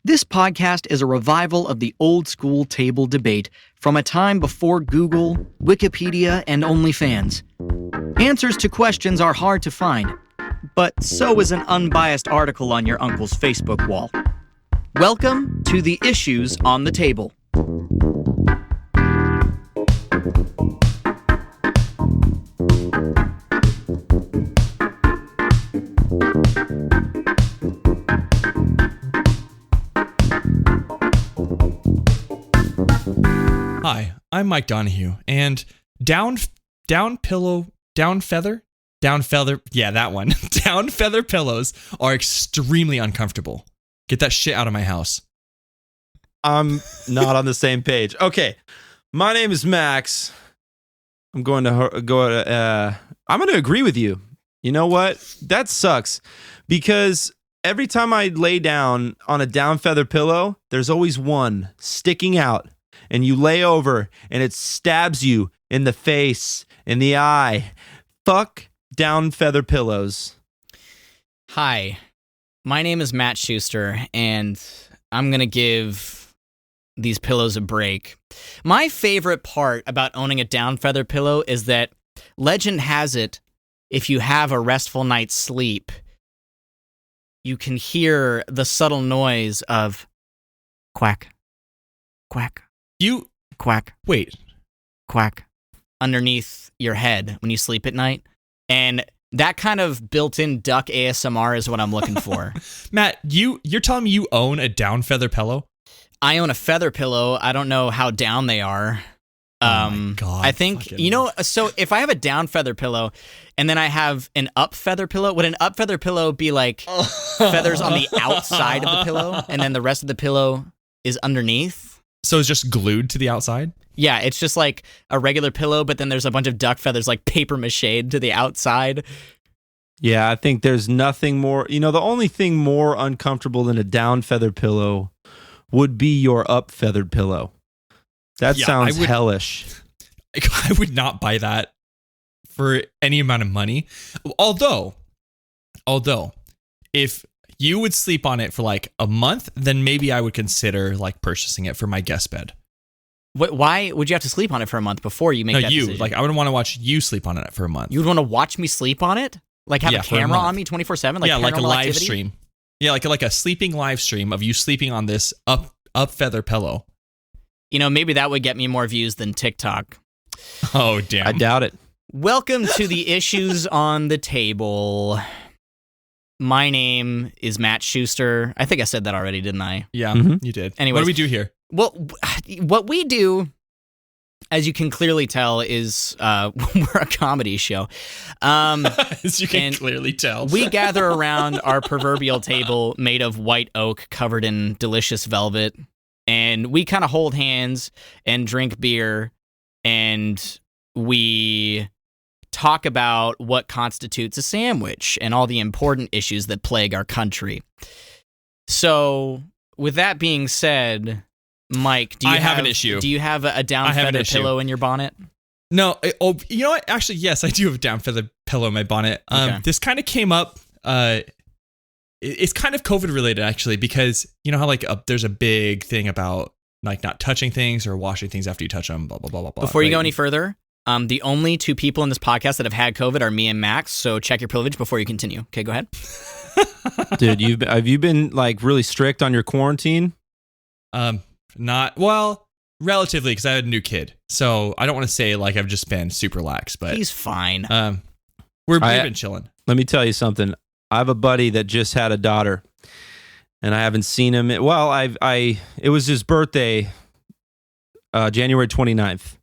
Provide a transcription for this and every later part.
This podcast is a revival of the old school table debate from a time before Google, Wikipedia, and OnlyFans. Answers to questions are hard to find, but so is an unbiased article on your uncle's Facebook wall. Welcome to the Issues on the Table. Hi, I'm Mike Donahue, and down feather, yeah, that one. Down feather pillows are extremely uncomfortable. Get that shit out of my house. I'm not on the same page. Okay, my name is Max. I'm going to agree with you. You know what? That sucks because every time I lay down on a down feather pillow, there's always one sticking out. And you lay over and it stabs you in the face, in the eye. Fuck down feather pillows. Hi, my name is Matt Schuster, and I'm going to give these pillows a break. My favorite part about owning a down feather pillow is that legend has it, if you have a restful night's sleep, you can hear the subtle noise of quack, quack. You quack, wait, quack underneath your head when you sleep at night. And that kind of built-in duck ASMR is what I'm looking for. Matt, you're telling me you own a down feather pillow? I own a feather pillow. I don't know how down they are. Oh my God, I think, so if I have a down feather pillow and then I have an up feather pillow, would an up feather pillow be like feathers on the outside of the pillow and then the rest of the pillow is underneath? So it's just glued to the outside? Yeah, it's just like a regular pillow, but then there's a bunch of duck feathers like paper mache to the outside. Yeah, I think there's nothing more. The only thing more uncomfortable than a down feather pillow would be your up feathered pillow. That sounds hellish. I would not buy that for any amount of money. Although, if you would sleep on it for like a month, then maybe I would consider like purchasing it for my guest bed. Why would you have to sleep on it for a month before you make that decision? Like I would want to watch you sleep on it for a month. You would want to watch me sleep on it? Like have a camera on me 24/7? Like like a live activity? stream. Yeah, like a sleeping live stream of you sleeping on this up feather pillow. Maybe that would get me more views than TikTok. Oh, damn. I doubt it. Welcome to the Issues on the Table. My name is Matt Schuster. I think I said that already, didn't I? Yeah, You did. Anyways, what do we do here? Well, what we do, as you can clearly tell, is we're a comedy show. As you can clearly tell. We gather around our proverbial table made of white oak covered in delicious velvet, and we kind of hold hands and drink beer, and we talk about what constitutes a sandwich and all the important issues that plague our country. So, with that being said, Mike, do you have an issue? Do you have a down feather pillow in your bonnet? No. You know what? Actually, yes, I do have a down feather pillow in my bonnet. Okay. This kind of came up. It's kind of COVID related, actually, because you know how like there's a big thing about like not touching things or washing things after you touch them. Blah blah blah blah blah. Before you go any further. The only two people in this podcast that have had COVID are me and Max, so check your privilege before you continue. Okay, go ahead. Dude, have you been like really strict on your quarantine? Not well, relatively, because I had a new kid, so I don't want to say like I've just been super lax, but he's fine. We've been chilling. Let me tell you something. I have a buddy that just had a daughter, and I haven't seen him. Well, it was his birthday, January 29th.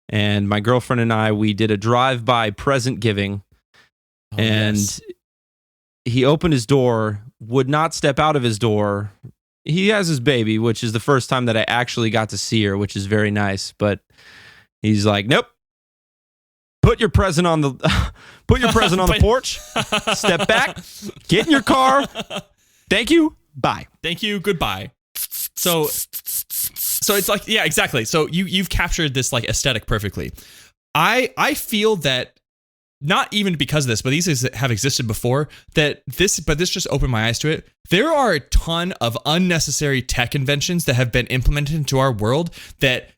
And my girlfriend and I, we did a drive-by present giving, and he opened his door, would not step out of his door. He has his baby, which is the first time that I actually got to see her, which is very nice. But he's like, nope. Put your present on the porch. Step back. Get in your car. Thank you. Bye. Thank you. Goodbye. So it's like, yeah, exactly. So you've captured this like aesthetic perfectly. I feel that not even because of this, but these have existed before. This just opened my eyes to it. There are a ton of unnecessary tech inventions that have been implemented into our world that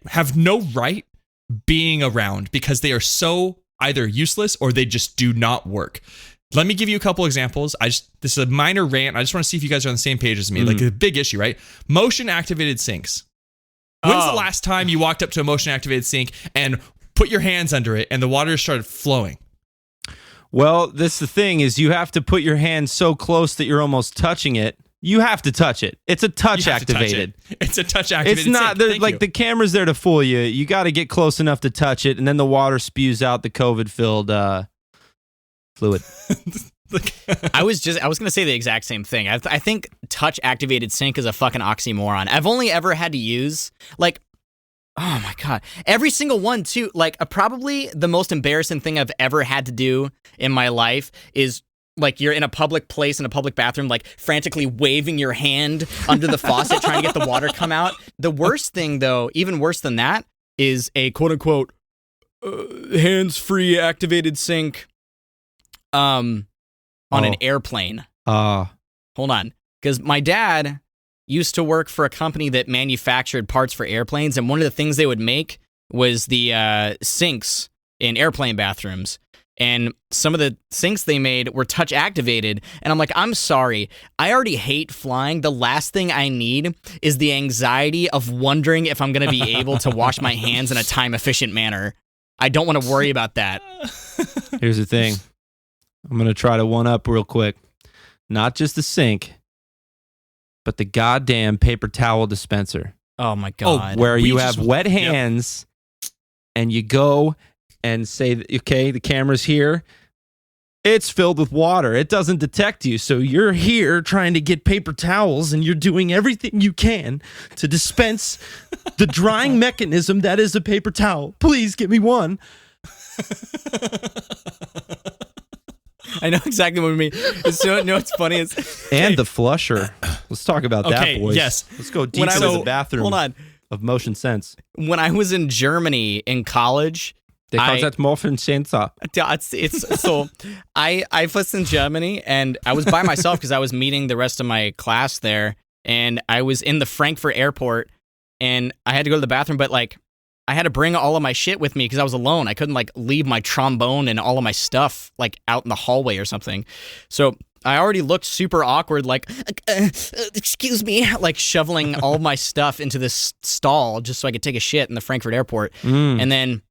have no right being around because they are so either useless or they just do not work. Let me give you a couple examples. This is a minor rant. I just want to see if you guys are on the same page as me. Like a big issue, right? Motion activated sinks. When's the last time you walked up to a motion activated sink and put your hands under it and the water started flowing? Well, the thing is you have to put your hand so close that you're almost touching it. You have to touch it. It's a touch activated. It's a touch activated. It's not like the camera's there to fool you. You got to get close enough to touch it, and then the water spews out the COVID-filled fluid. I was going to say the exact same thing. I think touch activated sink is a fucking oxymoron. I've only ever had to use like, oh my God, every single one too. Like probably the most embarrassing thing I've ever had to do in my life is like you're in a public place in a public bathroom, like frantically waving your hand under the faucet trying to get the water come out. The worst thing though, even worse than that, is a quote unquote hands-free activated sink on an airplane. Hold on. Because my dad used to work for a company that manufactured parts for airplanes, and one of the things they would make was the sinks in airplane bathrooms. And some of the sinks they made were touch activated. And I'm like, I'm sorry. I already hate flying. The last thing I need is the anxiety of wondering if I'm going to be able to wash my hands in a time efficient manner. I don't want to worry about that. Here's the thing. I'm going to try to one up real quick. Not just the sink, but the goddamn paper towel dispenser. Oh my God. Where you have wet hands and you go and say, okay, the camera's here. It's filled with water. It doesn't detect you. So you're here trying to get paper towels and you're doing everything you can to dispense the drying mechanism that is a paper towel. Please give me one. I know exactly what you mean. What's funny is... And the flusher. Let's talk about that, boys. Yes. Let's go deep into the bathroom hold on. of motion sense. When I was in Germany in college... They call that motion sensor. It's so I was in Germany and I was by myself because I was meeting the rest of my class there, and I was in the Frankfurt airport and I had to go to the bathroom, but like I had to bring all of my shit with me because I was alone. I couldn't like leave my trombone and all of my stuff like out in the hallway or something. So I already looked super awkward, like, excuse me, like shoveling all of my stuff into this stall just so I could take a shit in the Frankfurt airport. And then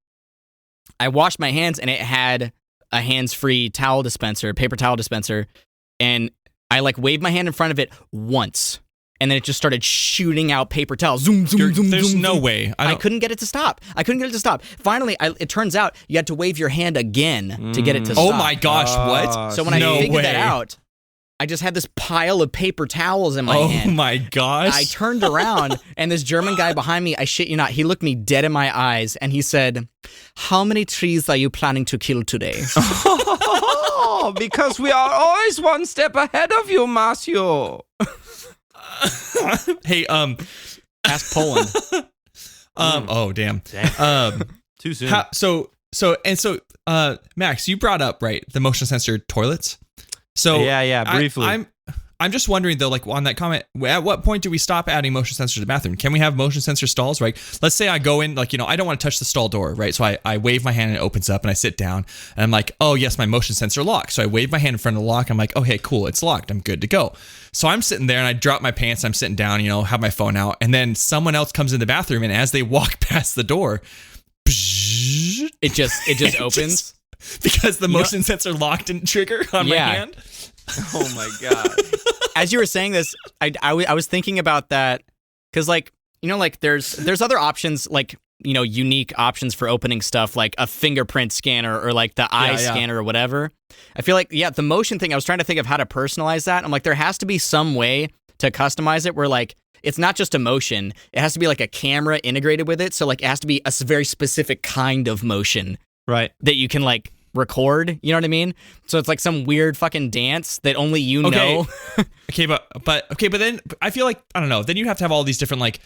I washed my hands and it had a hands-free towel dispenser, paper towel dispenser, and I like waved my hand in front of it once, and then it just started shooting out paper towels. Zoom, zoom, zoom, There's zoom, no zoom. way. I couldn't get it to stop. Finally, it turns out you had to wave your hand again to get it to stop. Oh my gosh, what? So when I figured that out, I just had this pile of paper towels in my hand. Oh my gosh. I turned around and this German guy behind me, I shit you not, he looked me dead in my eyes and he said, "How many trees are you planning to kill today?" Oh, because we are always one step ahead of you, Marcio. Hey, ask Poland. Oh damn. Too soon. So Max, you brought up the motion sensor toilets. So yeah, briefly. I'm just wondering though, like on that comment, at what point do we stop adding motion sensors to the bathroom? Can we have motion sensor stalls, right? Let's say I go in, like, I don't want to touch the stall door, right? So I wave my hand and it opens up and I sit down and I'm like, oh yes, my motion sensor locks. So I wave my hand in front of the lock. I'm like, oh, hey, cool, it's locked. I'm good to go. So I'm sitting there and I drop my pants. I'm sitting down, have my phone out. And then someone else comes in the bathroom and as they walk past the door, it just opens. Because the motion sensor lock didn't trigger on my hand. Oh my God. As you were saying this, I was thinking about that because there's other options, like, unique options for opening stuff, like a fingerprint scanner or like the eye scanner or whatever. I feel like, the motion thing, I was trying to think of how to personalize that. I'm like, there has to be some way to customize it where like, it's not just a motion. It has to be like a camera integrated with it. So like it has to be a very specific kind of motion. Right. That you can like record, you know what I mean? So it's like some weird fucking dance that only you know. Okay, but then I feel like, I don't know, then you have to have all these different like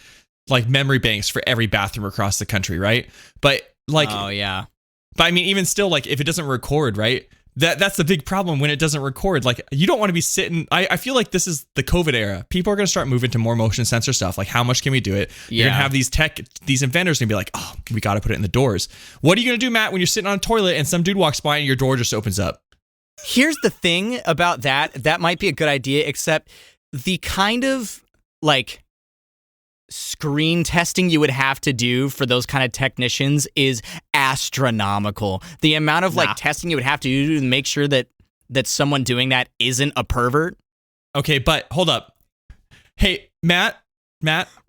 memory banks for every bathroom across the country, right? But like, oh yeah, But I mean, even still, like if it doesn't record, right? That's the big problem when it doesn't record. Like you don't want to be sitting. I feel like this is the COVID era. People are going to start moving to more motion sensor stuff. Like how much can we do it? You're going to have these inventors going to be like, oh, we got to put it in the doors. What are you going to do, Matt, when you're sitting on a toilet and some dude walks by and your door just opens up? Here's the thing about that. That might be a good idea, except the kind of like screen testing you would have to do for those kind of technicians is astronomical. The amount of like testing you would have to do to make sure that someone doing that isn't a pervert. Okay, but hold up. Hey, Matt,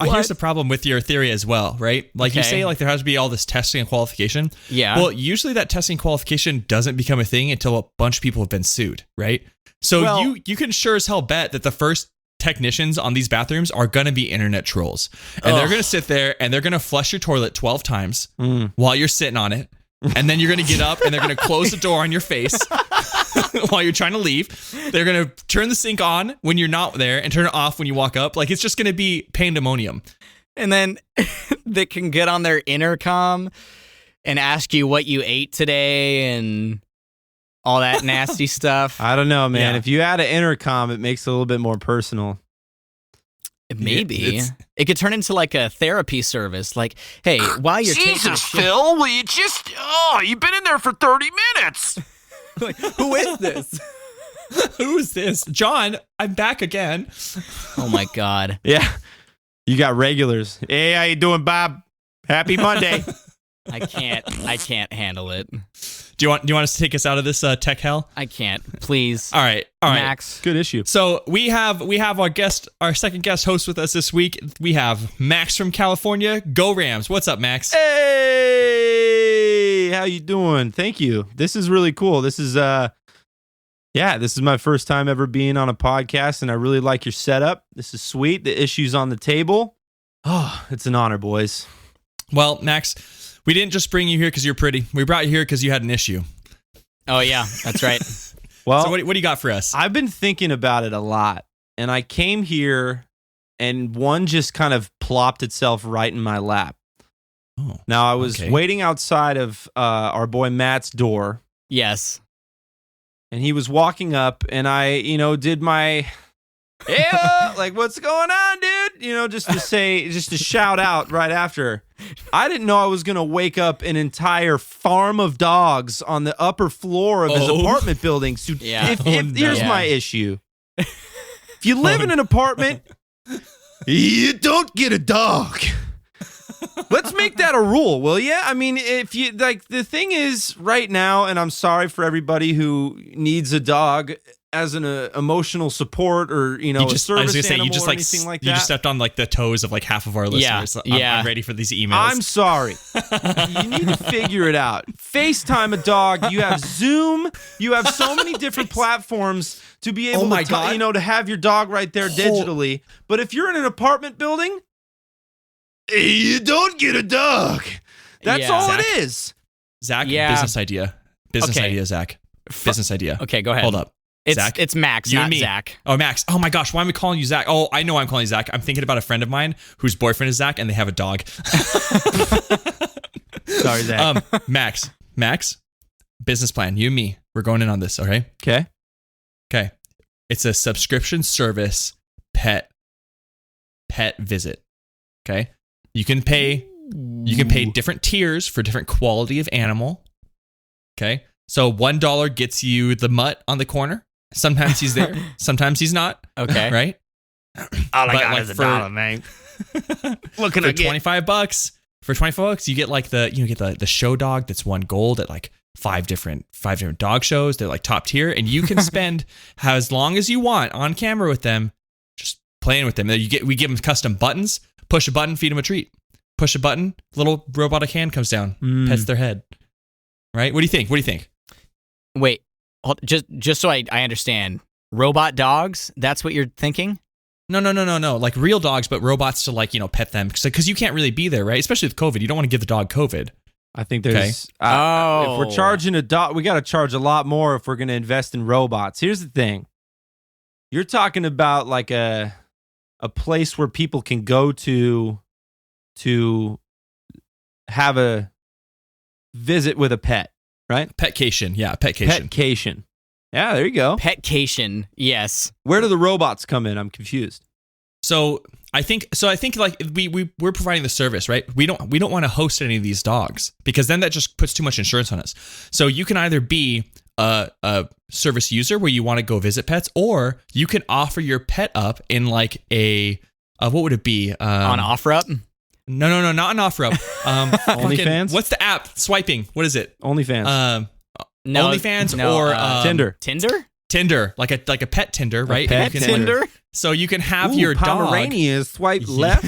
here's the problem with your theory as well, right? Like you say, like there has to be all this testing and qualification. Yeah. Well, usually that testing qualification doesn't become a thing until a bunch of people have been sued, right? So you can sure as hell bet that the first technicians on these bathrooms are going to be internet trolls. And they're going to sit there and they're going to flush your toilet 12 times while you're sitting on it. And then you're going to get up and they're going to close the door on your face while you're trying to leave. They're going to turn the sink on when you're not there and turn it off when you walk up. Like it's just going to be pandemonium. And then they can get on their intercom and ask you what you ate today and all that nasty stuff. I don't know, man. Yeah. If you add an intercom, it makes it a little bit more personal. Maybe. It could turn into like a therapy service. Like, hey, while you're taking a shit, Phil, will you just... Oh, you've been in there for 30 minutes. like, who is this? Who is this? John, I'm back again. Oh my God. Yeah. You got regulars. Hey, how you doing, Bob? Happy Monday. I can't handle it. Do you want us to take us out of this tech hell? I can't. Please. All right. Max. Good issue. So we have our second guest host with us this week. We have Max from California. Go Rams. What's up, Max? Hey, how you doing? Thank you. This is really cool. This is this is my first time ever being on a podcast, and I really like your setup. This is sweet. The issues on the table. Oh, it's an honor, boys. Well, Max, we didn't just bring you here because you're pretty. We brought you here because you had an issue. Oh yeah, that's right. Well, so what do you got for us? I've been thinking about it a lot, and I came here, and one just kind of plopped itself right in my lap. Oh, now, I was waiting outside of our boy Matt's door. Yes. And he was walking up, and I, did my, hey, like, what's going on, dude? Just to shout out right after. I didn't know I was going to wake up an entire farm of dogs on the upper floor of his apartment building. So Yeah. Here's my issue. If you live in an apartment, you don't get a dog. Let's make that a rule, will you? I mean, if you like, the thing is right now, and I'm sorry for everybody who needs a dog as an emotional support or a service animal or anything like that. You just stepped on like the toes of like half of our listeners. Yeah. I'm ready for these emails. I'm sorry. You need to figure it out. FaceTime a dog. You have Zoom. You have so many different platforms to be able to have your dog right there digitally. But if you're in an apartment building, you don't get a dog. That's all Zach, it is. Zach, Yeah. business idea. Business idea, Zach. Business idea. Okay, go ahead. Hold up. Zach? It's Max, You not and me. Zach. Oh, Max. Oh my gosh, why am I calling you Zach? Oh, I know I'm calling you Zach. I'm thinking about a friend of mine whose boyfriend is Zach and they have a dog. Sorry, Zach. Max, business plan. You and me. We're going in on this, okay? Okay. It's a subscription service pet visit. Okay? You can pay different tiers for different quality of animal. Okay? So $1 gets you the mutt on the corner. Sometimes he's there, sometimes he's not. Okay. Right? All I But, got like, is a for- dollar, man. What can For I get? $25, you get like the show dog that's $1 gold at like five different dog shows. They're like top tier, and you can spend as long as you want on camera with them, just playing with them. We give them custom buttons. Push a button, feed them a treat. Push a button, little robotic hand comes down, pets their head. Right? What do you think? Wait, just so I understand. Robot dogs? That's what you're thinking? No. Like real dogs, but robots to like, pet them. Because you can't really be there, right? Especially with COVID. You don't want to give the dog COVID. I think there's if we're charging a dog, we got to charge a lot more if we're going to invest in robots. Here's the thing. You're talking about like a place where people can go to have a visit with a pet. right? Petcation. Yeah, petcation. Petcation. Yeah, there you go. Petcation, yes. Where do the robots come in? I'm confused. So I think like we're providing the service, right? We don't want to host any of these dogs because then that just puts too much insurance on us. So you can either be a service user where you want to go visit pets, or you can offer your pet up in like a what would it be? On OfferUp? No, not an OfferUp. OnlyFans? What's the app? Swiping. What is it? OnlyFans. No, OnlyFans no, or Tinder. Tinder, like a pet Tinder, right? pet You can, Tinder? So you can have your dog. Pomeranian swipe left.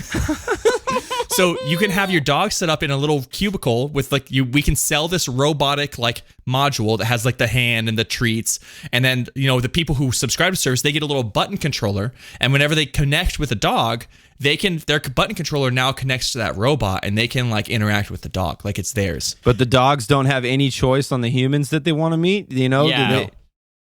So you can have your dog set up in a little cubicle with like we can sell this robotic like module that has like the hand and the treats, and then the people who subscribe to service, they get a little button controller, and whenever they connect with a dog, their button controller now connects to that robot, and they can like interact with the dog like it's theirs. But the dogs don't have any choice on the humans that they want to meet. Yeah.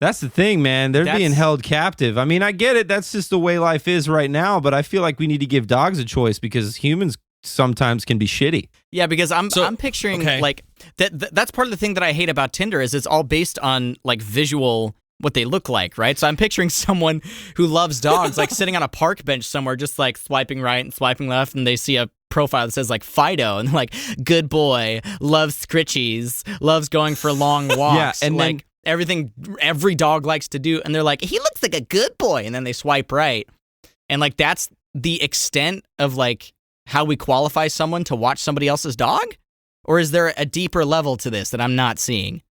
That's the thing, man. They're being held captive. I mean, I get it. That's just the way life is right now. But I feel like we need to give dogs a choice because humans sometimes can be shitty. Yeah, because I'm picturing like that's part of the thing that I hate about Tinder is it's all based on like visual what they look like, right? So I'm picturing someone who loves dogs like sitting on a park bench somewhere just like swiping right and swiping left, and they see a profile that says like Fido, and they're like, good boy, loves scritchies, loves going for long walks. Yeah, and like everything every dog likes to do, and they're like, he looks like a good boy, and then they swipe right. And like that's the extent of like how we qualify someone to watch somebody else's dog? Or is there a deeper level to this that I'm not seeing?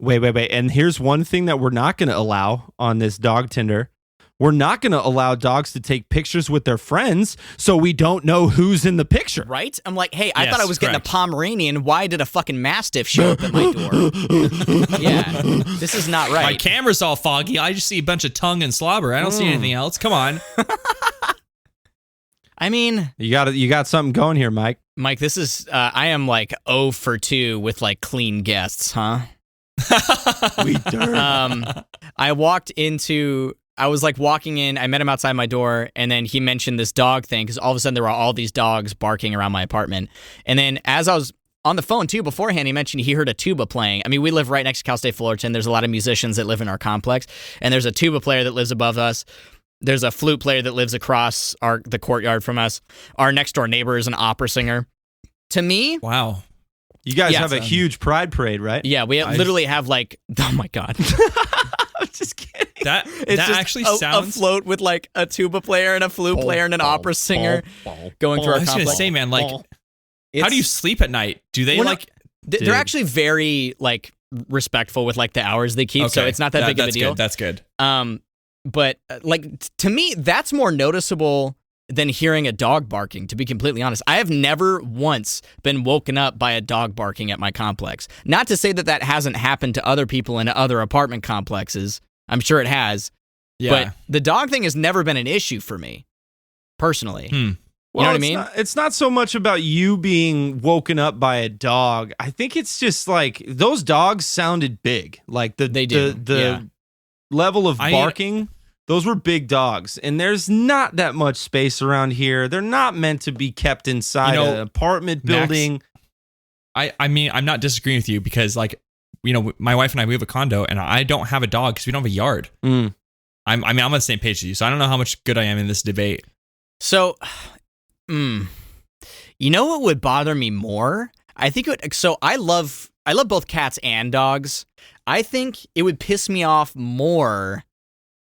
Wait. And here's one thing that we're not going to allow on this dog Tinder. We're not going to allow dogs to take pictures with their friends, so we don't know who's in the picture. Right? I'm like, hey, I Yes, thought I was getting a correct. Pomeranian. Why did a fucking Mastiff show up at my door? Yeah, this is not right. My camera's all foggy. I just see a bunch of tongue and slobber. I don't see anything else. Come on. I mean, You got something going here, Mike. Mike, this is, I am like 0 for 2 with like clean guests, huh? We dirt. I was like walking in, I met him outside my door, and then he mentioned this dog thing because all of a sudden there were all these dogs barking around my apartment. And then as I was on the phone too beforehand, he mentioned he heard a tuba playing. I mean, we live right next to Cal State Fullerton. There's a lot of musicians that live in our complex, and there's a tuba player that lives above us. There's a flute player that lives across the courtyard from us. Our next door neighbor is an opera singer. To me, Wow. You guys Yeah, have a huge pride parade, right? yeah, we literally have like, oh my God. I'm just kidding. That It's that just actually a sounds. float with like a tuba player and a flute player and an opera singer going through I our was gonna complex. say, man, like, how do you sleep at night? Do they Well, no, like? They're actually very like respectful with like the hours they keep, so Okay, it's not that big of a deal. That's good. But like to me, that's more noticeable than hearing a dog barking, to be completely honest. I have never once been woken up by a dog barking at my complex. Not to say that that hasn't happened to other people in other apartment complexes. I'm sure it has. Yeah. But the dog thing has never been an issue for me, personally. You know what I mean? It's not so much about you being woken up by a dog. I think it's just like those dogs sounded big. Like They do, the level of barking. Those were big dogs, and there's not that much space around here. They're not meant to be kept inside an apartment building. I mean, I'm not disagreeing with you because, like, my wife and I, we have a condo, and I don't have a dog because we don't have a yard. I'm on the same page as you, so I don't know how much good I am in this debate. So, you know what would bother me more? I think I love both cats and dogs. I think it would piss me off more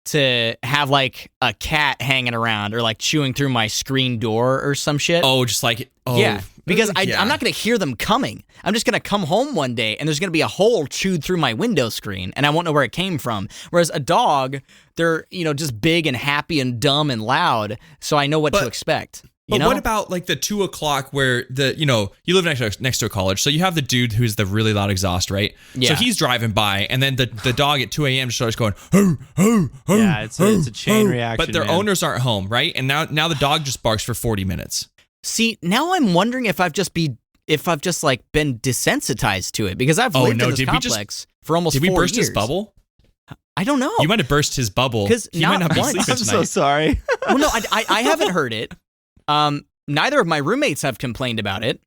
to have like a cat hanging around or like chewing through my screen door or some shit. Yeah, because I'm not going to hear them coming. I'm just going to come home one day and there's going to be a hole chewed through my window screen and I won't know where it came from. Whereas a dog, they're, just big and happy and dumb and loud, so I know what to expect. But what about like the 2 o'clock where you live next to a college, so you have the dude who's the really loud exhaust, right? Yeah. So he's driving by, and then the dog at 2 a.m. starts going, "Ho, ho, ho." Yeah, it's a chain reaction. But their owners aren't home, right? And now the dog just barks for 40 minutes. See, now I'm wondering if I've just been desensitized to it because I've lived in this complex for almost 4 years. Did we burst his bubble? I don't know. You might have burst his bubble. because he might not be once. sleeping I'm tonight. so sorry. Well, no, I haven't heard it. Neither of my roommates have complained about it.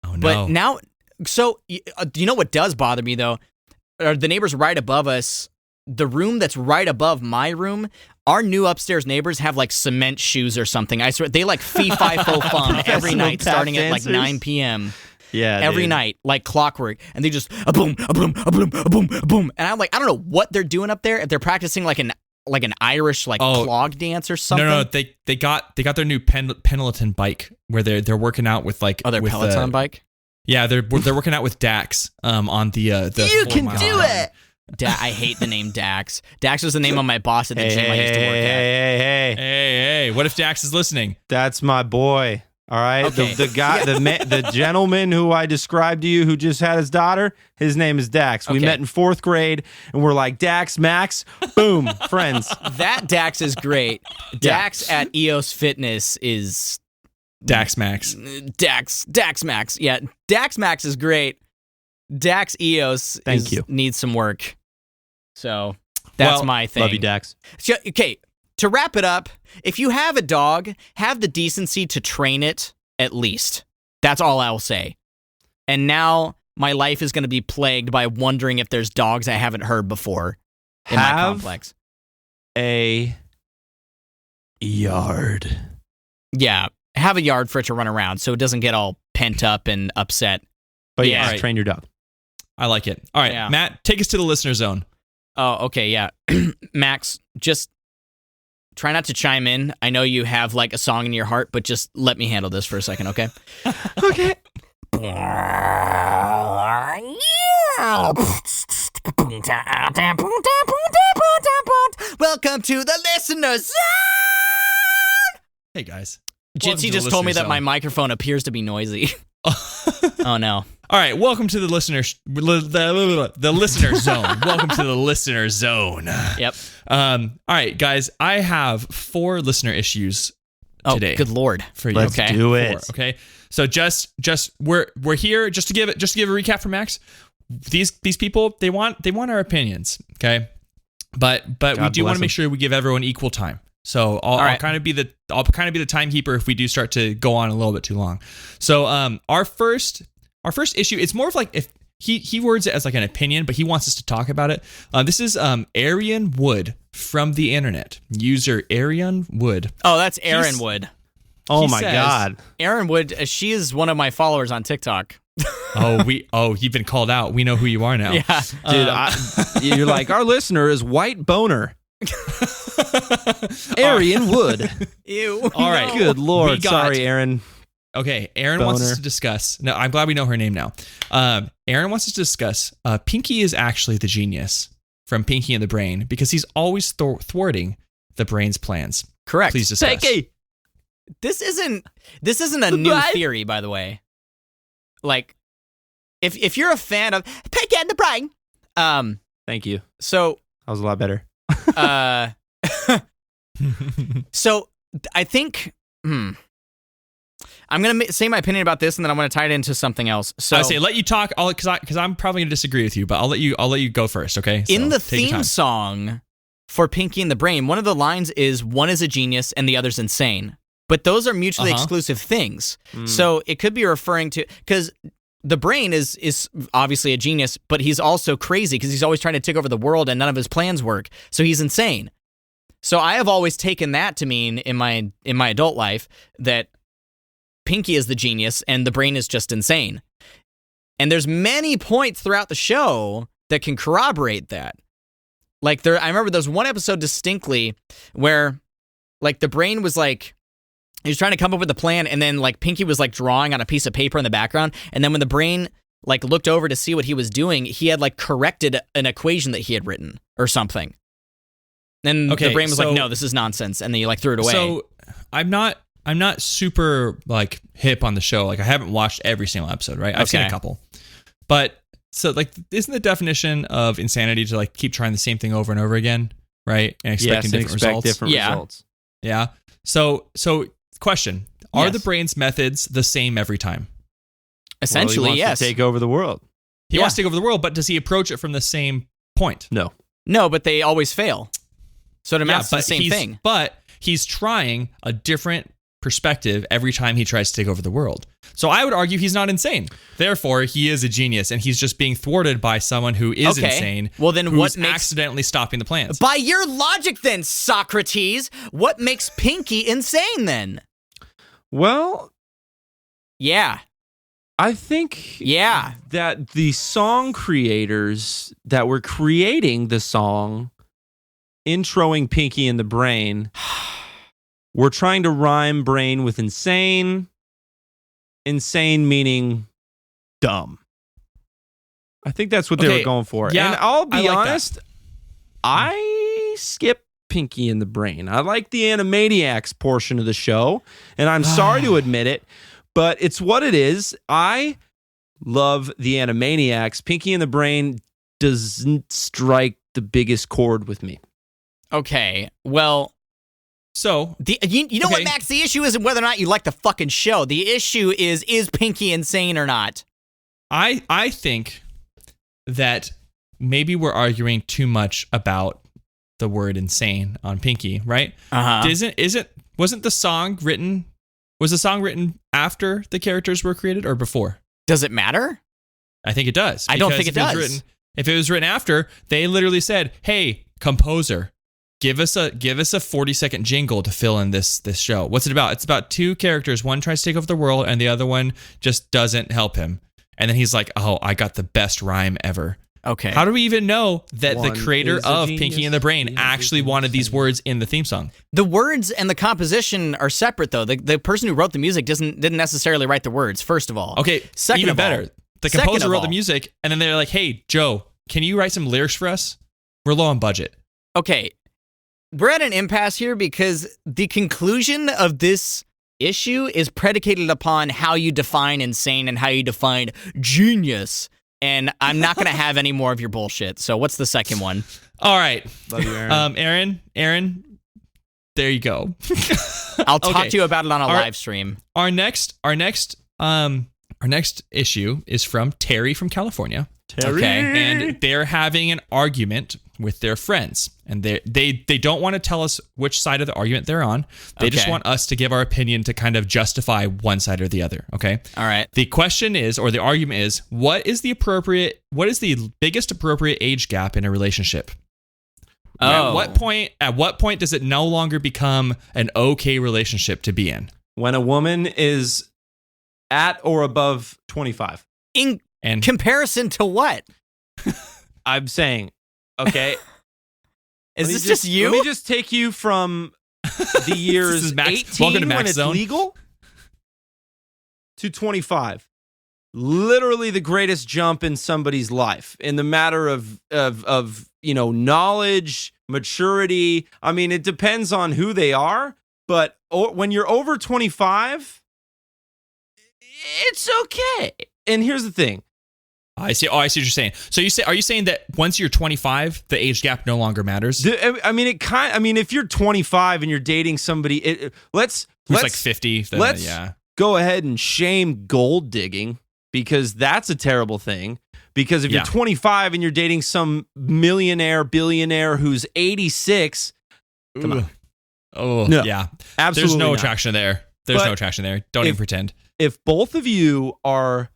Oh no! But now, So, you know what does bother me, though? Are the neighbors right above us, the room that's right above my room, our new upstairs neighbors have like cement shoes or something. I swear, they like fee-fi-fo-fum every night starting at like 9 p.m. Yeah, every dude. night, like clockwork. And they just, a boom, a boom, a boom, a boom, a boom. And I'm like, I don't know what they're doing up there. If they're practicing like an Irish clog dance or something. No, they got their new Pendleton bike where they're working out with like their with, Peloton bike? Yeah, they're working out with Dax on the You 4 can mile do run. it. I hate the name Dax. Dax was the name of my boss at the gym I used to work at. Hey, what if Dax is listening? That's my boy. All right, Okay. the guy, the gentleman who I described to you, who just had his daughter, his name is Dax. We Okay. met in 4th grade, and we're like Dax, Max, boom, friends. That Dax is great. Dax at EOS Fitness is Dax Max. Dax Max. Yeah, Dax Max is great. Dax EOS Thank you. needs some work. So that's Well, my thing. Love you, Dax. So, okay, to wrap it up, if you have a dog, have the decency to train it at least. That's all I'll say. And now my life is going to be plagued by wondering if there's dogs I haven't heard before in my Have complex. a yard. Yeah, have a yard for it to run around so it doesn't get all pent up and upset. But Yeah. yeah, Alright. train your dog. I like it. All right, Yeah. Matt, take us to the listener zone. Oh, okay, yeah. Max, just try not to chime in. I know you have like a song in your heart, but just let me handle this for a second, okay? Okay. Welcome to the listener zone! Hey guys. Welcome to Jitsi the just told me listener that my zone. microphone appears to be noisy. Oh no. All right, welcome to the the listener zone. Welcome to the listener zone. Yep. All right, guys, I have 4 listener issues Oh, today good lord. for you. Let's Okay. do it. 4, okay, so just we're here just to give a recap for Max. These people they want our opinions, okay, but we God do want bless to make them. sure we give everyone equal time. So I'll right. kind of be the timekeeper if we do start to go on a little bit too long. So our first issue, it's more of like if he words it as like an opinion, but he wants us to talk about it. This is Arian Wood from the internet, user Arian Wood. Oh, that's Erin Wood. Oh He my says- God. Erin Wood, she is one of my followers on TikTok. You've been called out. We know who you are now. Yeah. Dude, you're like, our listener is White Boner. Arian Wood. Ew. All right. Good Lord. We got- Sorry, Aaron. Okay, Aaron wants us Boner. to discuss. No, I'm glad we know her name now. Aaron wants us to discuss. Pinky is actually the genius from Pinky and the Brain because he's always thwarting the brain's plans. Correct. Please discuss. This isn't a new theory, by the way. Like, if you're a fan of Pinky and the Brain, Thank you. so That was a lot better. so I think I'm gonna say my opinion about this, and then I'm gonna tie it into something else. So I say let you talk, because I'm probably gonna disagree with you, but I'll let you go first. Okay. So, in the take your theme time. song for Pinky and the Brain, one of the lines is "One is a genius and the other's insane," but those are mutually exclusive things. So it could be referring to because the Brain is obviously a genius, but he's also crazy because he's always trying to take over the world and none of his plans work. So he's insane. So I have always taken that to mean in my adult life that Pinky is the genius and the Brain is just insane. And there's many points throughout the show that can corroborate that. Like I remember there's one episode distinctly where like the Brain was like, he was trying to come up with a plan, and then like Pinky was like drawing on a piece of paper in the background, and then when the Brain like looked over to see what he was doing, he had like corrected an equation that he had written or something. And Okay, the Brain was so- like, no, this is nonsense, and then he like threw it away. So I'm not super like hip on the show. Like I haven't watched every single episode, right? I've seen a Okay. couple. But so like isn't the definition of insanity to like keep trying the same thing over and over again, right? And expecting different results. different Yeah. results. Yeah. So question, are Yes. the Brain's methods the same every time? Essentially, Well, he wants yes. to take over the world. He Yeah. wants to take over the world, but does he approach it from the same point? No. No, but they always fail. So it amounts to the same he's, thing. But he's trying a different perspective every time he tries to take over the world. So I would argue he's not insane. Therefore, he is a genius, and he's just being thwarted by someone who is insane. Well, then who's what makes accidentally stopping the plans? By your logic, then, Socrates, what makes Pinky insane then? Well, Yeah. I think that the song creators that were creating the song introing Pinky and the Brain were trying to rhyme brain with insane. Insane meaning dumb. I think that's what they were going for. Yeah, and I'll be honest, that. I skip Pinky and the Brain. I like the Animaniacs portion of the show, and I'm sorry to admit it, but it's what it is. I love the Animaniacs. Pinky and the Brain doesn't strike the biggest chord with me. Okay, well, so you know what, Max? The issue isn't whether or not you like the fucking show. The issue is Pinky insane or not? I think that maybe we're arguing too much about the word insane on Pinky, right? Wasn't the song written? Was the song written after the characters were created or before? Does it matter? I think it does. I don't think it does. If it was written after, they literally said, "Hey, composer, give us a 40-second jingle to fill in this show." What's it about? It's about two characters. One tries to take over the world, and the other one just doesn't help him. And then he's like, "Oh, I got the best rhyme ever." Okay. How do we even know that One the creator is a of genius, Pinky and the Brain actually wanted these words in the theme song? The words and the composition are separate, though. The person who wrote the music didn't necessarily write the words, first of all. Okay, Second even of all- better. The Second composer of wrote the all- music, and then they're like, "Hey, Joe, can you write some lyrics for us? We're low on budget." Okay, we're at an impasse here because the conclusion of this issue is predicated upon how you define insane and how you define genius. And I'm not going to have any more of your bullshit. So what's the second one? All right. Love you, Aaron. Aaron, there you go. I'll talk Okay. to you about it on a Our- live stream. Our next issue is from Terry from California. Okay. And they're having an argument with their friends, and they don't want to tell us which side of the argument they're on. They just Okay. want us to give our opinion to kind of justify one side or the other. Okay. All right. The question is, or the argument is, what is the biggest appropriate age gap in a relationship? Oh. At what point does it no longer become an okay relationship to be in? When a woman is at or above 25. In And comparison to what? I'm saying, okay. Is Let me this just you? Let me just take you from the years is Max. 18 Welcome to when Max it's Zone. legal to 25. Literally the greatest jump in somebody's life in the matter of knowledge, maturity. I mean, it depends on who they are, but when you're over 25, it's okay. And here's the thing. I see. Oh, I see what you're saying. So are you saying that once you're 25, the age gap no longer matters? If you're 25 and you're dating somebody, Who's like 50? Then, let's yeah. go ahead and shame gold digging, because that's a terrible thing. Because if Yeah. you're 25 and you're dating some millionaire, billionaire who's 86, come on. Oh, No, yeah. absolutely There's no not. attraction there. There's But no attraction there. Don't even pretend. If both of you are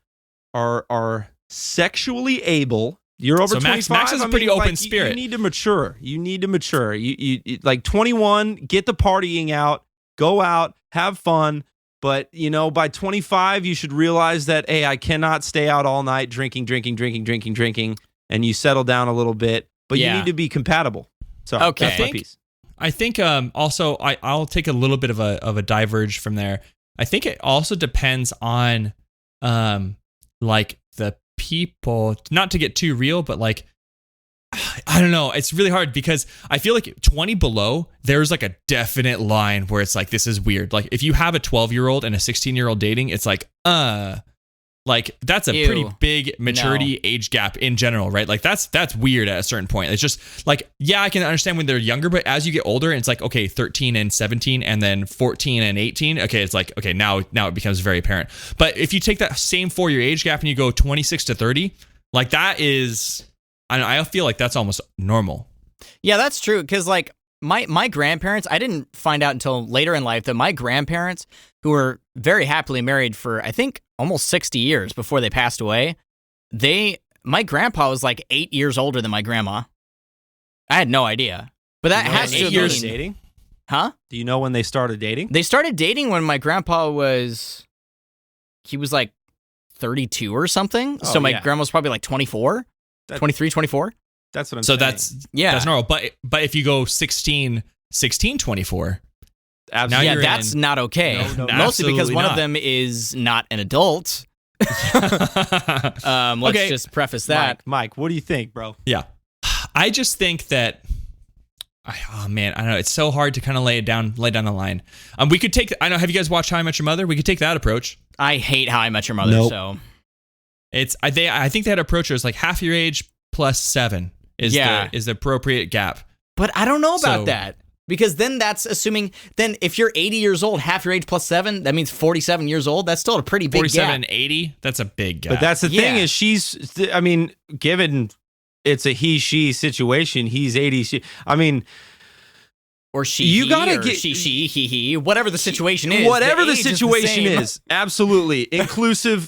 sexually able, you're over So 25. Max is a pretty open You spirit. need to mature. You like 21, get the partying out, go out, have fun. But, by 25, you should realize that, hey, I cannot stay out all night drinking, and you settle down a little bit. But you Yeah. need to be compatible. So Okay. that's my piece. I think also I'll take a little bit of a diverge from there. I think it also depends on like the people, not to get too real, but like I don't know. It's really hard because I feel like 20 below, there's like a definite line where it's like, this is weird. Like if you have a 12-year-old and a 16-year-old dating, it's like that's a Ew. pretty big maturity age gap in general, right? Like that's weird at a certain point. It's just like, yeah, I can understand when they're younger, but as you get older, it's like, okay, 13 and 17 and then 14 and 18. Okay, it's like, okay, now it becomes very apparent. But if you take that same 4-year age gap and you go 26 to 30, like that is, I feel like that's almost normal. Yeah, that's true. Because, like, my grandparents, I didn't find out until later in life that my grandparents, who were very happily married for, I think, almost 60 years before they passed away, my grandpa was like 8 years older than my grandma. I had no idea. But that has to 8 have years been... dating? Huh? Do you know when they started dating? They started dating when my grandpa was... He was like 32 or something. Oh, so my yeah. grandma was probably like 24, 23, 24. That's what I'm So saying. that's normal. But if you go 16, 24, Absolutely. now Yeah, you're that's in- not okay. No, Mostly because absolutely one of not. them is not an adult. Let's Okay. just preface that. Mike, what do you think, bro? Yeah. I just think that oh man, I don't know. It's so hard to kind of lay down the line. We could take. I know. Have you guys watched How I Met Your Mother? We could take that approach. I hate How I Met Your Mother, Nope. so I think that approach is like half your age plus 7 is the appropriate gap. but I don't know about So- that. Because then that's assuming, then if you're 80 years old, half your age plus 7, that means 47 years old. That's still a pretty big 47, gap. 80. That's a big gap. But that's the thing Yeah. is I mean, given it's a he-she situation, he's 80. Or she, You he, gotta or get- she, he, whatever the situation is. whatever the age situation the same. is, absolutely. Inclusive,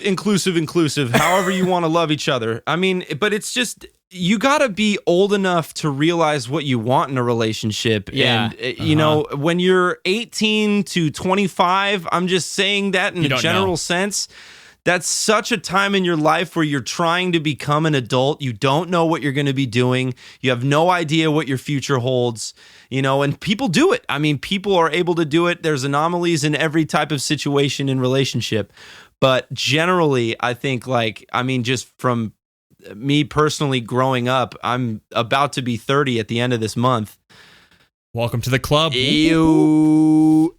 however you want to love each other. I mean, but it's just, you got to be old enough to realize what you want in a relationship. Yeah. And, you know, when you're 18 to 25, I'm just saying that in You a don't general know. sense. That's such a time in your life where you're trying to become an adult. You don't know what you're going to be doing. You have no idea what your future holds, you know, and people do it. I mean, people are able to do it. There's anomalies in every type of situation in relationship. But generally, I think just from me personally growing up, I'm about to be 30 at the end of this month. Welcome to the club. Ew.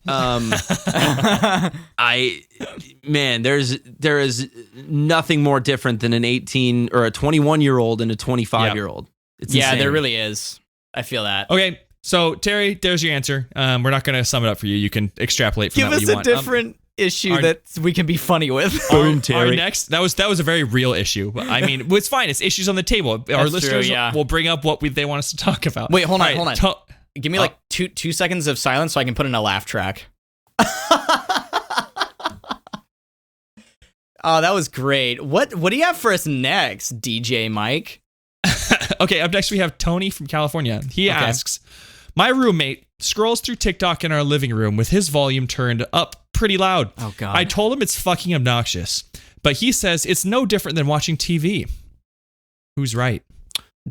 There is nothing more different than an 18 or a 21-year-old and a 25-year-old. It's Yeah, insane. there really is. I feel that. Okay, so Terry, there's your answer. We're not going to sum it up for you. You can extrapolate from Give that what us you a want. different issue our- that we can be funny with. Boom, Our Terry. next, that was a very real issue. I mean, it's fine. It's issues on the table. Our That's listeners true, yeah. will bring up what they want us to talk about. Wait, hold on, All right, hold on. Give me like two seconds of silence so I can put in a laugh track. Oh, that was great. What do you have for us next, DJ Mike? Okay, up next we have Tony from California. He asks, my roommate scrolls through TikTok in our living room with his volume turned up pretty loud. Oh, God. I told him it's fucking obnoxious, but he says it's no different than watching TV. Who's right?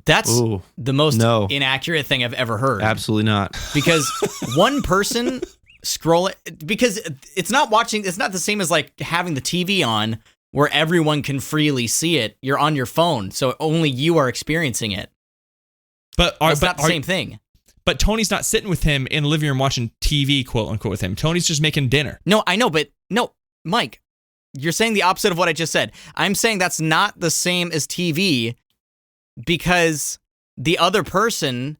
That's Ooh, the most no. inaccurate thing I've ever heard. Absolutely not. Because one person because it's not the same as like having the TV on where everyone can freely see it. You're on your phone, so only you are experiencing it. But It's not the same thing. But Tony's not sitting with him in the living room watching TV, quote unquote, with him. Tony's just making dinner. No, I know, but no, Mike, you're saying the opposite of what I just said. I'm saying that's not the same as TV because the other person,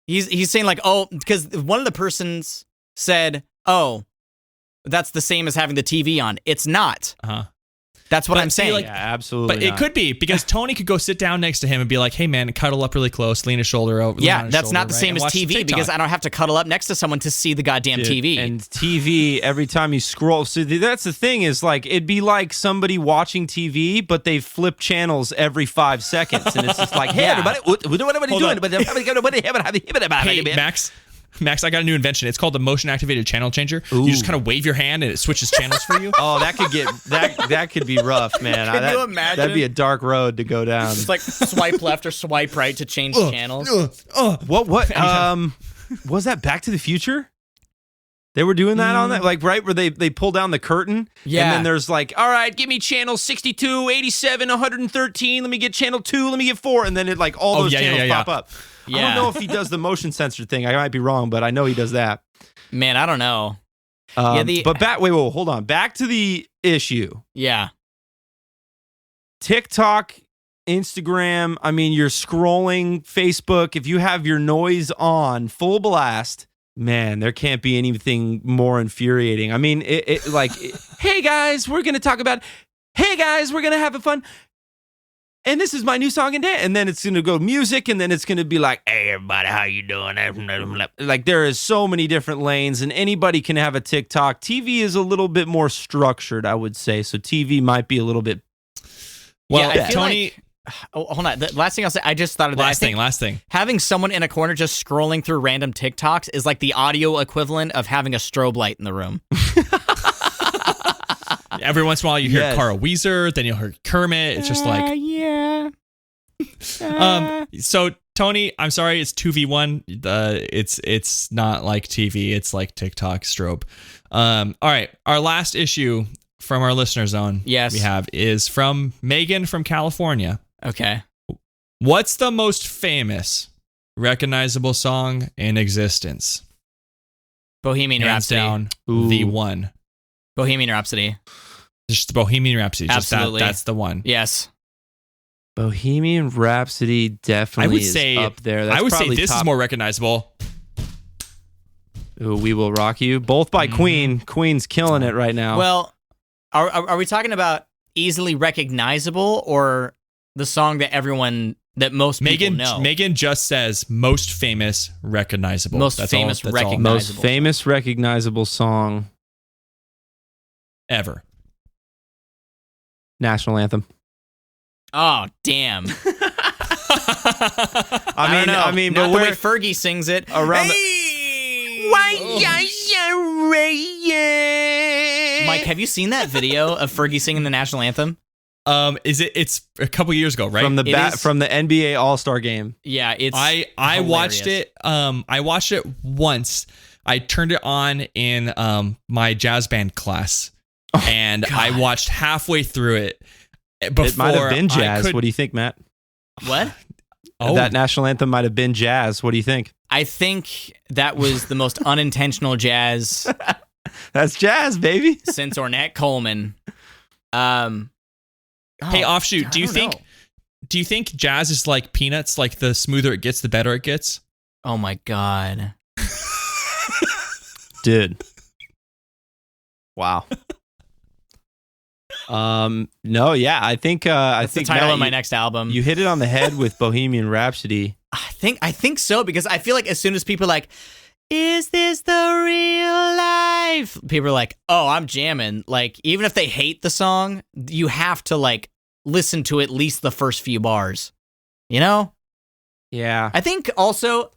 he's saying like, oh, because one of the persons said, oh, that's the same as having the TV on. It's not. Uh-huh. That's what But I'm see, saying. like- Yeah, absolutely But it not. could be because Tony could go sit down next to him and be like, hey, man, cuddle up really close, lean his shoulder over. lean on yeah, his that's shoulder, not the right, same and as watch some TV TikTok. because I don't have to cuddle up next to someone to see the goddamn Dude, TV. And TV, every time you scroll. So that's the thing is like, it'd be like somebody watching TV, but they flip channels every 5 seconds. And it's just like, hey, Yeah. everybody, what are you Hold doing? Hey, Max, I got a new invention. It's called the motion activated channel changer. You just kind of wave your hand and it switches channels for you. Oh, that could get that could be rough, man. Can you imagine? That'd be a dark road to go down. It's like swipe left or swipe right to change channels. What was that Back to the Future? They were doing that on that, like right where they pull down the curtain. Yeah. And then there's like, all right, give me channel 62, 87, 113. Let me get channel 2. Let me get 4. And then it like all those channels pop up. I Yeah. don't know if he does the motion sensor thing. I might be wrong, but I know he does that. Man, I don't know. But wait, hold on. Back to the issue. Yeah. TikTok, Instagram, I mean, you're scrolling Facebook. If you have your noise on full blast, man, there can't be anything more infuriating. I mean, hey guys, we're going to talk about, hey guys, we're going to have a fun. and this is my new song and dance. And then it's going to go music, and then it's going to be like, hey, everybody, how you doing? Like, there is so many different lanes, and anybody can have a TikTok. TV is a little bit more structured, I would say. So TV might be a little bit. Well, I feel Tony. like, hold on. The last thing I'll say, I just thought of that. Last thing. Having someone in a corner just scrolling through random TikToks is like the audio equivalent of having a strobe light in the room. Every once in a while, you hear Yes. Carl Weezer, then you'll hear Kermit. It's just like, yeah. So Tony, I'm sorry, it's 2v1. It's not like TV. It's like TikTok strobe. All right, our last issue from our listener zone. Yes. we have is from Megan from California. Okay. What's the most famous recognizable song in existence? Bohemian Hands Rhapsody. down, Ooh. the one. Bohemian Rhapsody. Just Bohemian Rhapsody. Absolutely. That's the one. Yes. Bohemian Rhapsody definitely I would is say up there. That's I would say probably this top. is more recognizable. Ooh, We Will Rock You, both by Queen. Queen's killing it right now. Well, are we talking about easily recognizable or the song that most people know? Megan just says most famous recognizable. Most That's famous all recognizable. most famous recognizable song, ever. national anthem. Oh, damn. I mean, not but the way we're Fergie sings it. around. Mike, have you seen that video of Fergie singing the national anthem? It's a couple years ago, right? from the It is- from the NBA All-Star game. Yeah, it's I watched hilarious. it. I watched it once. I turned it on in my jazz band class, and I watched halfway through it. Before It might have been I jazz. could- What do you think, Matt? What? Oh, That national anthem might have been jazz. What do you think? I think that was the most unintentional jazz That's jazz, baby. since Ornette Coleman. hey, offshoot. I Do you don't think? know. Do you think jazz is like peanuts? Like the smoother it gets, the better it gets. Oh my god. Dude. Wow. No, yeah, I think I That's the think title Matt, of my next album. you hit it on the head with Bohemian Rhapsody. I think so, because I feel like as soon as people are like, is this the real life? People are like, oh, I'm jamming. Like, even if they hate the song, you have to like listen to at least the first few bars. You know? Yeah. I think also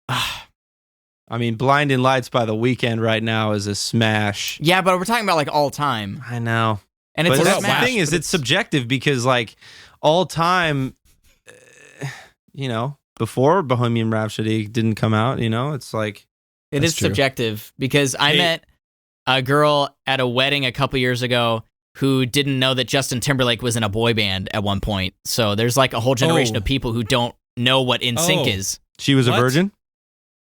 I mean, Blinding Lights by The Weeknd right now is a smash. yeah, but we're talking about like all time. I know. And it's But a that's the smash, thing is but it's subjective because like all time before Bohemian Rhapsody didn't come out, it's like It That's is true. subjective because I Hey. met a girl at a wedding a couple years ago who didn't know that Justin Timberlake was in a boy band at one point. So there's like a whole generation Oh. of people who don't know what NSYNC Oh. is. she was What? a virgin.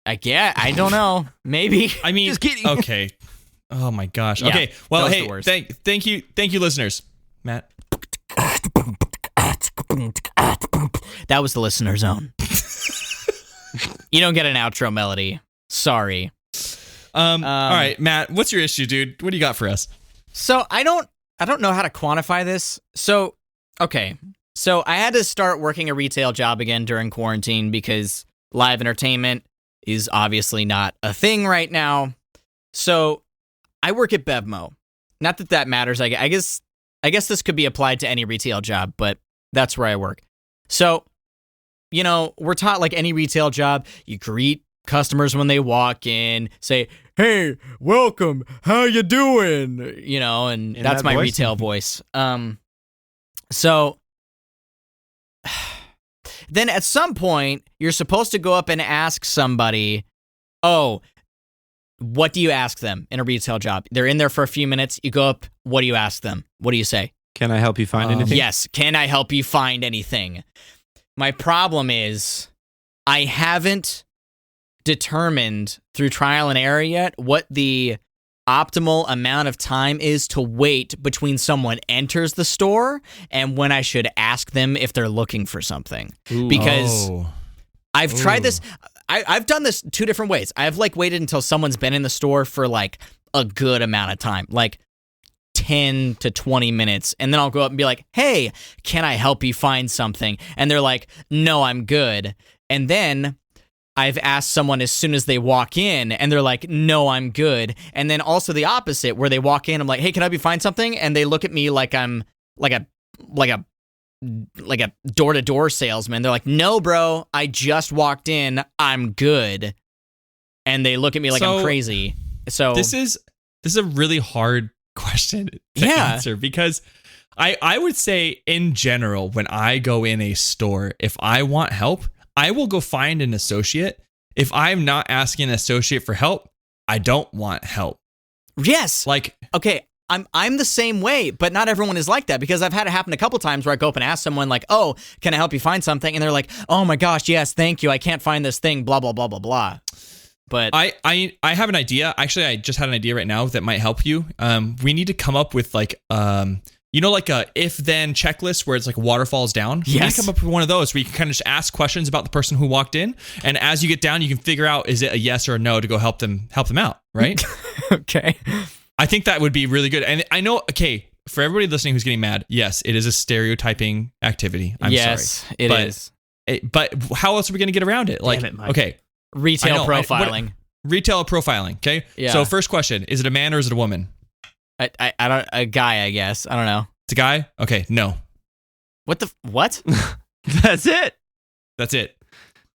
I don't know. Maybe. I mean, Just kidding. Okay. Oh my gosh. Yeah, Okay. Well, that was hey, the worst. thank you, listeners. Matt. That was the listener zone. You don't get an outro melody. Sorry. All right, Matt. What's your issue, dude? What do you got for us? So I don't know how to quantify this. So, okay. So I had to start working a retail job again during quarantine because live entertainment is obviously not a thing right now. So I work at Bevmo. Not that that matters. I guess this could be applied to any retail job, but that's where I work. So, we're taught like any retail job, you greet customers when they walk in, say, "Hey, welcome. How you doing?" And In that's that my voice? retail voice. So then at some point, you're supposed to go up and ask somebody, "Oh, what do you ask them in a retail job?" They're in there for a few minutes. You go up. What do you ask them? What do you say? Can I help you find anything? Yes. Can I help you find anything? My problem is I haven't determined through trial and error yet what the optimal amount of time is to wait between someone enters the store and when I should ask them if they're looking for something. Because Oh. I've tried this. I've done this two different ways. I've like waited until someone's been in the store for like a good amount of time, like 10 to 20 minutes, and then I'll go up and be like, hey, can I help you find something? And they're like, no, I'm good. And then I've asked someone as soon as they walk in, and they're like, no, I'm good. And then also the opposite, where they walk in, I'm like, hey, can I help you find something? And they look at me like I'm like a door-to-door salesman. They're like, no, bro, I just walked in, I'm good. And they look at me like I'm crazy. So this is a really hard question to answer, because I would say in general, when I go in a store, if I want help, I will go find an associate. If I'm not asking an associate for help, I don't want help. Yes. Like, okay, I'm the same way, but not everyone is like that, because I've had it happen a couple times where I go up and ask someone like, oh, can I help you find something? And they're like, oh my gosh, yes, thank you. I can't find this thing, blah, blah, blah, blah, blah. But I have an idea. Actually, I just had an idea right now that might help you. We need to come up with like like a if-then checklist where it's like waterfalls down. Yes. We need to come up with one of those where you can kind of just ask questions about the person who walked in, and as you get down, you can figure out, is it a yes or a no, to go help them out, right? Okay. I think that would be really good. And I know, okay, for everybody listening who's getting mad, yes, it is a stereotyping activity. I'm sorry. It is. But how else are we going to get around it? Like, it, Mike. Okay. Retail profiling. Retail profiling, okay? Yeah. So first question, is it a man or is it a woman? I don't, a guy, I guess. I don't know. It's a guy? Okay, no. What? That's it. That's it.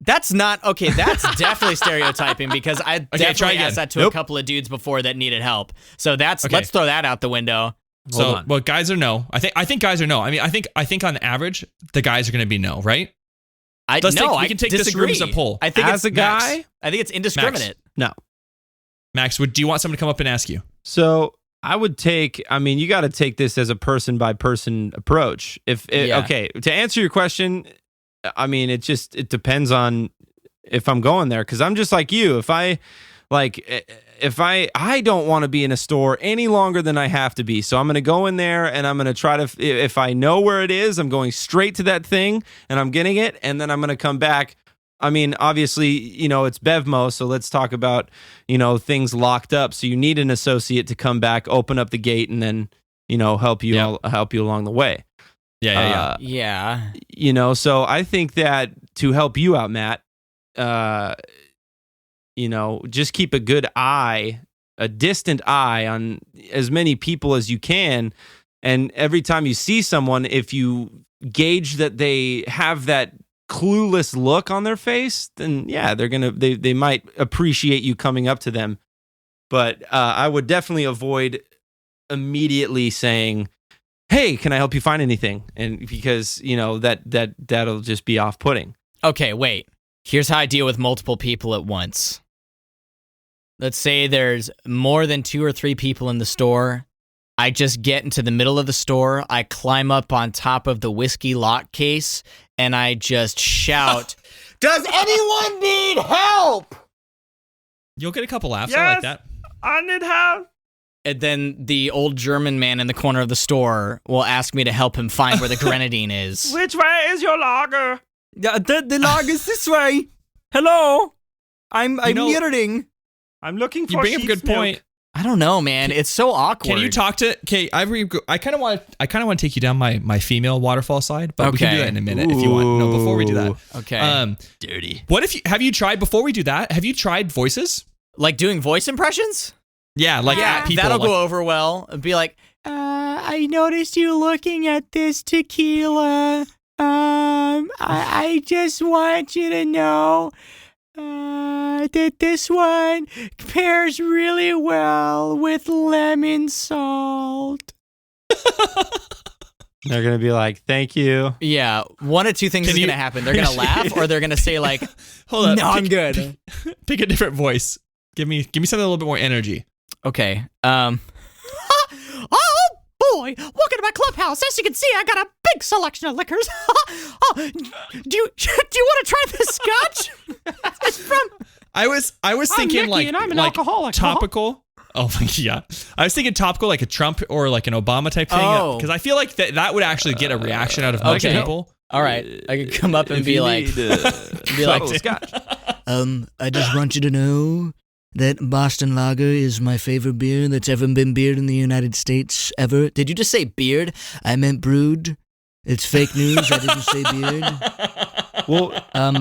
That's not, okay, that's definitely stereotyping, because I definitely asked that to a couple of dudes before that needed help. So let's throw that out the window. So, well, guys are no. I think guys are no. I mean, I think on average, the guys are going to be no, right? We can take this room as a poll. I think as a guy, I think it's indiscriminate. No. Max, do you want someone to come up and ask you? So I would you got to take this as a person by person approach. Okay, to answer your question, I mean, it depends on if I'm going there, because I'm just like you. If I don't want to be in a store any longer than I have to be, so I'm going to go in there and I'm going to try to, if I know where it is, I'm going straight to that thing and I'm getting it, and then I'm going to come back. I mean, obviously, it's BevMo, so let's talk about, things locked up. So you need an associate to come back, open up the gate, and then, help you along the way. Yeah. So I think that to help you out, Matt, just keep a good eye, a distant eye on as many people as you can. And every time you see someone, if you gauge that they have that clueless look on their face, then yeah, they might appreciate you coming up to them. But I would definitely avoid immediately saying, hey, can I help you find anything? And because, that'll just be off-putting. Okay, wait. Here's how I deal with multiple people at once. Let's say there's more than 2 or 3 people in the store. I just get into the middle of the store. I climb up on top of the whiskey lock case, and I just shout, does anyone need help? You'll get a couple laughs. I like that. I need help. And then the old German man in the corner of the store will ask me to help him find where the grenadine is. Which way is your lager? The lager is this way. Hello. I'm nearing. I'm looking for. You bring up a good point. I don't know, man. It's so awkward. Can you talk to? Okay, I kind of want to take you down my female waterfall slide, but we can do that in a minute if you want. No, before we do that. Okay. Dirty. What if have you tried before we do that? Have you tried voices? Like doing voice impressions? Yeah, like at people. That'll go over well. It'd be like, I noticed you looking at this tequila. I just want you to know that this one pairs really well with lemon salt. They're going to be like, thank you. Yeah, one of two things is going to happen. They're going to laugh, or they're going to say like, hold on, no, I'm good. Pick a different voice. Give me something a little bit more energy. Okay. Oh boy, welcome to my clubhouse. As you can see, I got a big selection of liquors. Do you want to try this scotch? It's from. I was thinking Nikki, like and I'm an like alcoholic. topical. Oh yeah, I was thinking topical, like a Trump or like an Obama type thing, because I feel like that would actually get a reaction out of most people. All right, I could come up and be like, scotch. I just want you to know that Boston Lager is my favorite beer that's ever been brewed in the United States ever. Did you just say beard? I meant brewed. It's fake news. I didn't say beard. Well,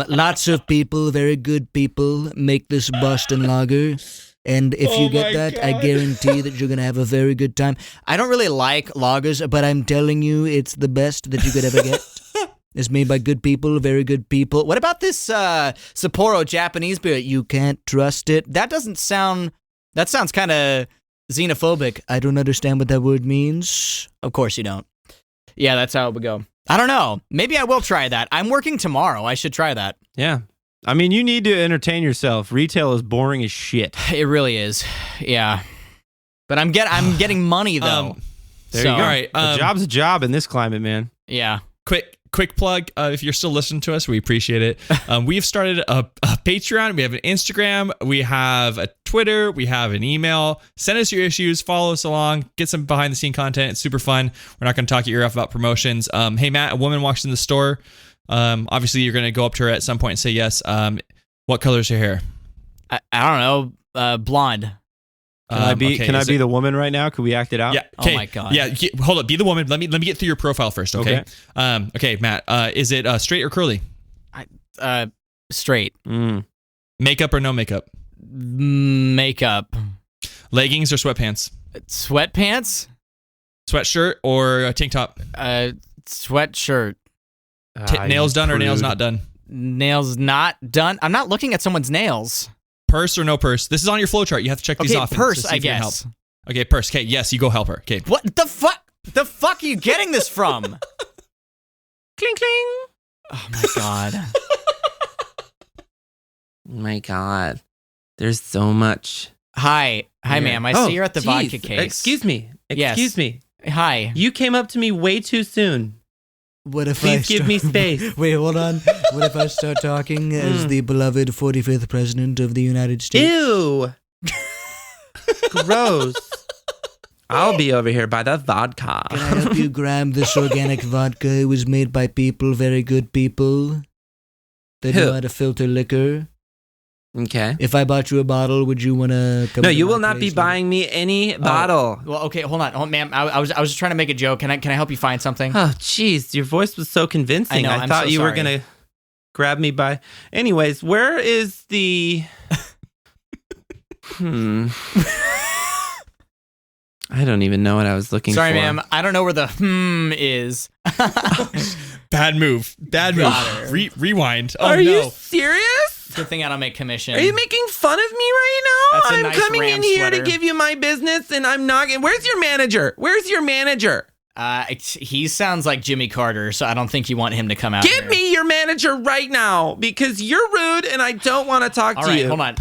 Lots of people, very good people, make this Boston Lager. And if you get that, I guarantee that you're going to have a very good time. I don't really like lagers, But I'm telling you, it's the best that you could ever get. It's made by good people, very good people. What about this Sapporo Japanese beer? You can't trust it. That sounds kind of xenophobic. I don't understand what that word means. Of course you don't. Yeah, that's how it would go. I don't know. Maybe I will try that. I'm working tomorrow. I should try that. yeah. I mean, you need to entertain yourself. Retail is boring as shit. It really is. Yeah. But I'm getting money though. There you go. All right. A job's a job in this climate, man. Yeah. Quick plug. If you're still listening to us, we appreciate it. We've started a Patreon. We have an Instagram. We have a Twitter. We have an email. Send us your issues. Follow us along. Get some behind the scene content. It's super fun. We're not going to talk your ear off about promotions. Hey, Matt, a woman walks in the store. Obviously, you're going to go up to her at some point and say yes. What color is her hair? I don't know. Blonde. Can I be the woman right now? Could we act it out? Yeah. Oh my God. Yeah. Hold up. Be the woman. Let me get through your profile first. Okay. Okay, Matt. Is it straight or curly? Straight. Makeup or no makeup? Makeup. Leggings or sweatpants? Sweatpants. Sweatshirt or a tank top? Sweatshirt. Nails done or nails not done? Nails not done. I'm not looking at someone's nails. Purse or no purse? This is on your flow chart. You have to check these off. Purse, to see I if you can guess. help. Okay, purse. Okay, yes, you go help her. Okay. What the fuck? The fuck are you getting this from? Cling, cling. Oh my God. My God. There's so much. Hi, ma'am. I see you're at the vodka case. Excuse me. Hi. You came up to me way too soon. What if Please give me space. Wait, hold on. What if I start talking as the beloved 45th President of the United States? Ew. Gross. I'll be over here by the vodka. Can I help you grab this organic vodka? It was made by people, very good people. They know how to filter liquor. Okay. If I bought you a bottle, would you want to come? No, to you my will not be place? buying me any bottle. Well, okay, hold on, ma'am. I was just trying to make a joke. Can I help you find something? Oh, jeez, your voice was so convincing. I know, I I'm thought so you were sorry. gonna grab me by. Anyways, where is the? I don't even know what I was looking Sorry, for. ma'am. I don't know where the is. Bad move. Bad Got move. her. Rewind. Oh Are no. you serious? Good thing I don't make commission. Are you making fun of me right now? That's a I'm nice coming Ram in here sweater. to give you my business, and I'm not. Where's your manager? Where's your manager? He sounds like Jimmy Carter, so I don't think you want him to come out. Give here. me your manager right now, because you're rude, and I don't want to talk All to right, you. hold on.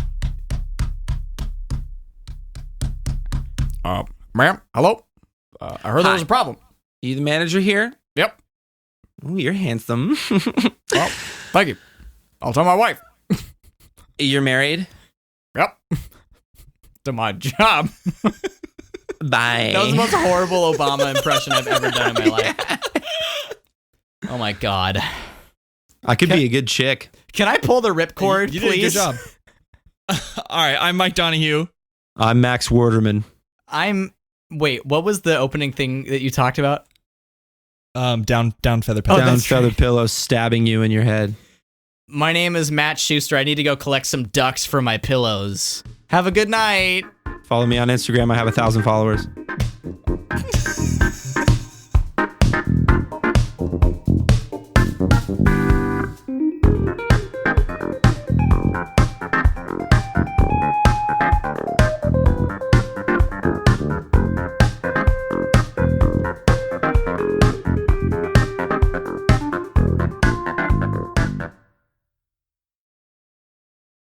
Ma'am, hello. I heard there was a problem. You the manager here? Yep. Oh, you're handsome. Well, thank you. I'll tell my wife. You're married? Yep. To my job. Bye. That was the most horrible Obama impression I've ever done in my life. Oh my God. I could be a good chick. Can I pull the ripcord, You did a please? good job. All right, I'm Mike Donahue. I'm Max Worderman. Wait, what was the opening thing that you talked about? Down feather pillow. Down that's feather pillow stabbing you in your head. My name is Matt Schuster. I need to go collect some ducks for my pillows. Have a good night. Follow me on Instagram. I have 1,000 followers.